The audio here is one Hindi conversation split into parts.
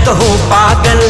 तो हूँ पागल।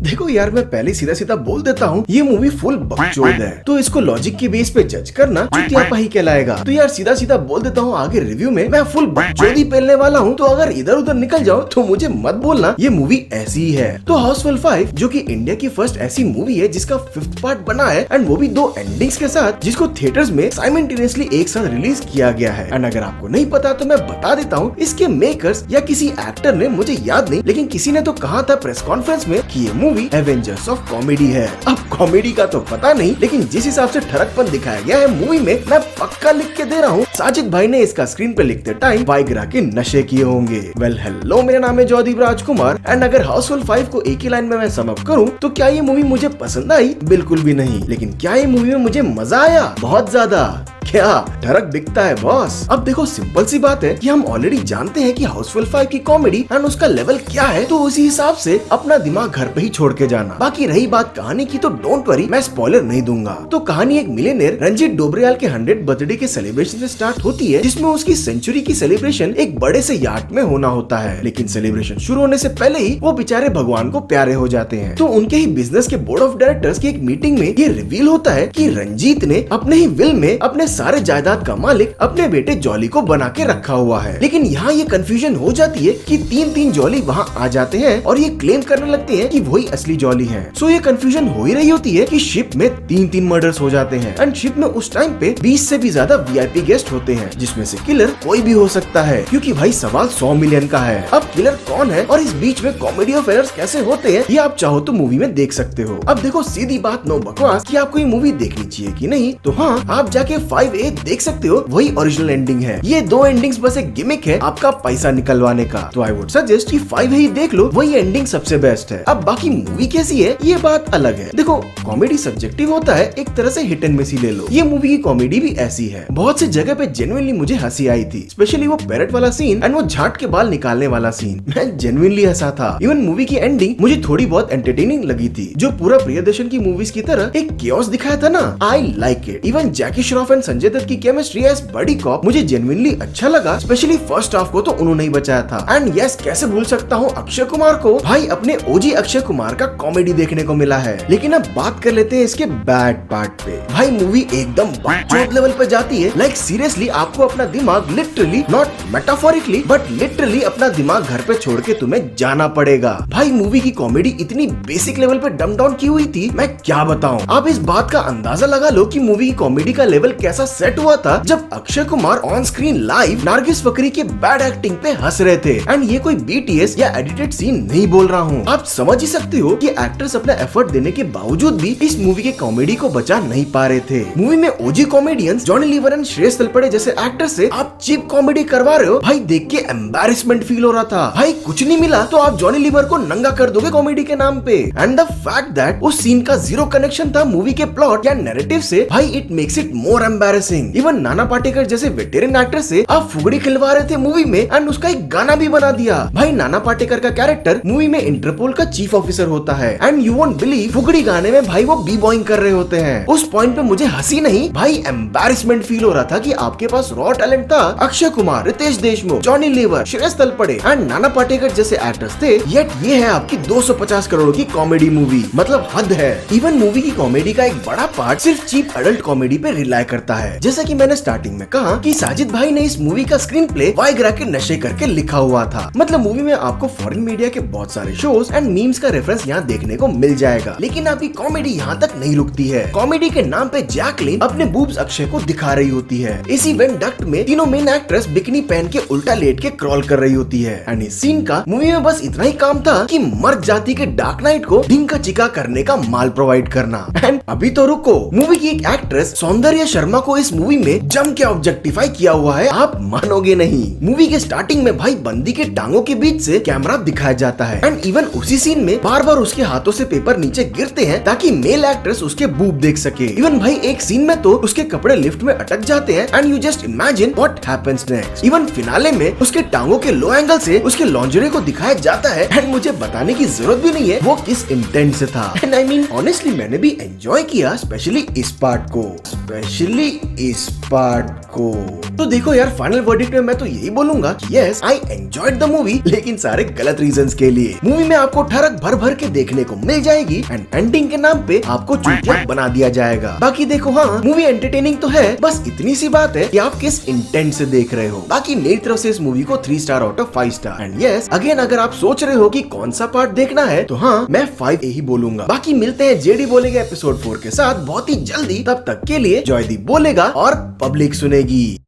देखो यार, मैं पहले सीधा सीधा बोल देता हूँ, ये मूवी फुल बकचोद है, तो इसको लॉजिक के बेस पे जज करना चुतियापा कहलाएगा। तो यार सीधा सीधा बोल देता हूँ, आगे रिव्यू में मैं फुल बकचोदी पेलने वाला हूँ, तो अगर इधर उधर निकल जाओ तो मुझे मत बोलना, ये मूवी ऐसी ही है। तो हाउसफुल 5 जो कि इंडिया की फर्स्ट ऐसी मूवी है जिसका 5th पार्ट बना है, एंड वो भी 2 एंडिंग्स के साथ, जिसको थिएटर्स में साइमल्टेनियसली एक साथ रिलीज किया गया है। एंड अगर आपको नहीं पता तो मैं बता देता हूँ, इसके मेकर्स या किसी एक्टर ने, मुझे याद नहीं, लेकिन किसी ने तो कहा था प्रेस कॉन्फ्रेंस में कि ये मूवी एवेंजर्स ऑफ कॉमेडी है। अब कॉमेडी का तो पता नहीं, लेकिन जिस हिसाब से ठरकपन दिखाया गया है मूवी में, मैं पक्का लिख के दे रहा हूँ, साजिद भाई ने इसका स्क्रीन पे लिखते टाइम वाइग्रा के नशे किए होंगे। वेल हेलो, मेरा नाम है जॉदीप राजकुमार, एंड अगर हाउसफुल 5 को एक ही लाइन में मैं सम अप करूँ तो क्या ये मूवी मुझे पसंद आई? बिल्कुल भी नहीं। लेकिन क्या ये मूवी में मुझे मजा आया? बहुत ज्यादा। क्या ठरक दिखता है बॉस? अब देखो, सिंपल सी बात है कि हम ऑलरेडी जानते हैं कि हाउसफुल 5 की कॉमेडी एंड उसका लेवल क्या है, तो उसी हिसाब से अपना दिमाग घर पे ही छोड़ के जाना। बाकी रही बात कहानी की, तो डोंट वरी, मैं स्पॉइलर नहीं दूंगा। तो कहानी एक मिलियनेयर रंजीत डोबरियाल के 100th बर्थडे के सेलिब्रेशन से स्टार्ट होती है, जिसमें उसकी सेंचुरी की सेलिब्रेशन एक बड़े से यार्ड में होना होता है। लेकिन सेलिब्रेशन शुरू होने से पहले ही वो बेचारे भगवान को प्यारे हो जाते हैं। तो उनके ही बिजनेस के बोर्ड ऑफ डायरेक्टर्स की एक मीटिंग में ये रिवील होता है कि रंजीत ने अपने ही विल में अपने सारे जायदाद का मालिक अपने बेटे जॉली को बना के रखा हुआ है। लेकिन यहाँ ये कंफ्यूजन हो जाती है कि 3 जॉली वहाँ आ जाते हैं और ये क्लेम करने लगते हैं कि वही असली जॉली है। सो ये कंफ्यूजन हो ही रही होती है कि शिप में 3 मर्डर्स हो जाते हैं, एंड शिप में उस टाइम पे 20 से भी ज्यादा वीआईपी गेस्ट होते हैं, जिसमें से किलर कोई भी हो सकता है, क्योंकि भाई सवाल 100 मिलियन का है। अब किलर कौन है और इस बीच में कॉमेडी ऑफ एरर्स कैसे होते हैं, ये आप चाहो तो मूवी में देख सकते हो। अब देखो, सीधी बात, नो बकवास, कि आपको ये मूवी देखनी चाहिए कि नहीं, तो हाँ, आप जाके 5A देख सकते हो, वही ओरिजिनल एंडिंग है। ये 2 एंडिंग्स बस एक गिमिक है आपका पैसा निकलवाने का। तो आई वुड सजेस्ट कि 5A ही देख लो, वही एंडिंग सबसे बेस्ट है। अब बाकी मूवी कैसी है ये बात अलग है। देखो, कॉमेडी सब्जेक्टिव होता है, एक तरह से हिट एंड मिस ही ले लो। ये मूवी की कॉमेडी भी ऐसी है, बहुत सी जगह पे जेन्युइनली मुझे हंसी आई थी, स्पेशली वो पैरेट वाला सीन एंड वो झाट के बाल निकालने वाला सीन, मैं जेन्युइनली हंसा था। इवन मूवी की एंडिंग मुझे थोड़ी बहुत एंटरटेनिंग लगी थी, जो पूरा प्रियदर्शन की मूवीज की तरह एक केओस दिखाया था ना, I like it. Even Jackie Shroff and Sanjay Dutt की केमिस्ट्री एज बडी कॉप मुझे जेन्युइनली अच्छा लगा, स्पेशली फर्स्ट हाफ को तो उन्होंने ही बचाया था। एंड यस, कैसे भूल सकता हूँ अक्षय कुमार को, भाई अपने ओजी अक्षय कुमार का कॉमेडी देखने को मिला है। लेकिन अब बात कर लेते हैं इसके बैड पार्ट पे। भाई मूवी एकदम बकचोद लेवल पे जाती है, लाइक सीरियसली आपको अपना दिमाग literally, not metaphorically but literally अपना दिमाग घर पे छोड़ के तुम्हें जाना पड़ेगा। भाई मूवी की कॉमेडी इतनी बेसिक लेवल पे डम डाउन की हुई थी, मैं क्या बताऊं। आप इस बात का अंदाजा लगा लो कि मूवी की कॉमेडी का लेवल कैसा सेट हुआ था जब Akshay Kumar on screen live Nargis Fakhri के बैड एक्टिंग पे हंस रहे थे। एंड ये कोई बीटीएस या एडिटेड सीन नहीं बोल रहा हूँ, आप समझ ही सकते हो कि एक्टर्स अपना एफर्ट देने के बावजूद भी इस मूवी के कॉमेडी को बचा नहीं पा रहे थे। मूवी में OG comedians Johnny Lever and Shreyas Talpade जैसे एक्टर से आप चीप कॉमेडी करवा रहे हो, भाई देख के एम्बैरेसमेंट फील हो रहा था। भाई कुछ नहीं मिला तो आप जॉनी लीवर को नंगा कर दोगे कॉमेडी के नाम पे। एंड द फैक्ट दैट उस सीन का जीरो कनेक्शन था मूवी के प्लॉट या नैरेटिव से, भाई it makes it more embarrassing. Even नाना पाटेकर जैसे वेटेरन एक्टर से आप फुगड़ी खिलवा रहे थे मूवी में, एंड उसका एक गाना भी बना दिया। भाई नाना पाटेकर का कैरेक्टर मूवी में इंटरपोल का चीफ ऑफिसर होता है, एंड यू वोंट बिलीव फुगड़ी गाने में भाई वो बी बॉइंग कर रहे होते हैं। उस पॉइंट पे मुझे हंसी नहीं, भाई एम्बैरेसमेंट फील हो रहा था कि आपके पास रॉ टैलेंट था, अक्षय कुमार, रितेश देशमुख, जॉनी लीवर, श्रेयस तलपड़े एंड नाना पाटेकर जैसे एक्टर्स थे, येट ये है आपकी 250 करोड़ की कॉमेडी मूवी, मतलब हद है। इवन मूवी की कॉमेडी का एक बड़ा पार्ट सिर्फ चीप एडल्ट कॉमेडी पे रिलाई करता है। जैसा कि मैंने स्टार्टिंग में कहा कि साजिद भाई ने इस मूवी का स्क्रीन प्ले वाइग्रा के नशे करके लिखा हुआ था। मतलब मूवी में आपको फॉरेन मीडिया के बहुत सारे शोज एंड मीम्स का रेफरेंस यहाँ देखने को मिल जाएगा, लेकिन आपकी कॉमेडी यहाँ तक नहीं रुकती है। कॉमेडी के नाम पे जैकलिन अपने बूब्स अक्षय को दिखा रही होती है। इसी वेन डक्ट में तीनों मेन एक्ट्रेस बिकनी पहन के उल्टा लेट के क्रॉल कर रही होती है। एंड इस सीन का मूवी में बस इतना ही काम था कि मर्द जाति के डार्क नाइट को ढिंका चिका करने का माल प्रोवाइड करना। एंड अभी तो रुको, मूवी की एक एक्ट्रेस सौंदर्य शर्मा को इस मूवी में जम के ऑब्जेक्टिफाई किया हुआ है, आप मानोगे नहीं। मूवी के स्टार्टिंग में भाई बंदी के टांगों के बीच से कैमरा दिखाया जाता है, एंड इवन उसी सीन में बार बार उसके हाथों से पेपर नीचे गिरते हैं ताकि मेल एक्ट्रेस उसके बूब देख सके। इवन भाई एक सीन में तो उसके कपड़े लिफ्ट में अटक जाते हैं, and you just imagine what happens next. Even finale में उसके टांगों के लो एंगल से उसके लॉन्जरे को दिखाया जाता है, एंड मुझे बताने की जरूरत भी नहीं है वो किस इंटेंट से था। एंड आई मीन ऑनेस्टली मैंने भी एंजॉय किया, स्पेशली इस पार्ट को। स्पेशली इस पार्ट को। तो देखो यार, फाइनल वर्डिक्ट में मैं तो यही बोलूंगा कि yes I enjoyed the movie, लेकिन सारे गलत रीजंस के लिए। मूवी में आपको ठरक भर भर के देखने को मिल जाएगी एंड एंडिंग के नाम पे आपको चूतिया बना दिया जाएगा। बाकी देखो हाँ, मूवी एंटरटेनिंग तो है, बस इतनी सी बात है कि आप किस इंटेंट से देख रहे हो। बाकी मेरी तरफ से इस मूवी को 3 star out of 5 star. And yes again, अगर आप सोच रहे हो कि कौन सा पार्ट देखना है तो हाँ, मैं 5 ही बोलूंगा। बाकी मिलते हैं जेडी बोलेगा एपिसोड 4 के साथ बहुत ही जल्दी। तब तक के लिए जॉय दी बोलेगा और पब्लिक सुनेगी।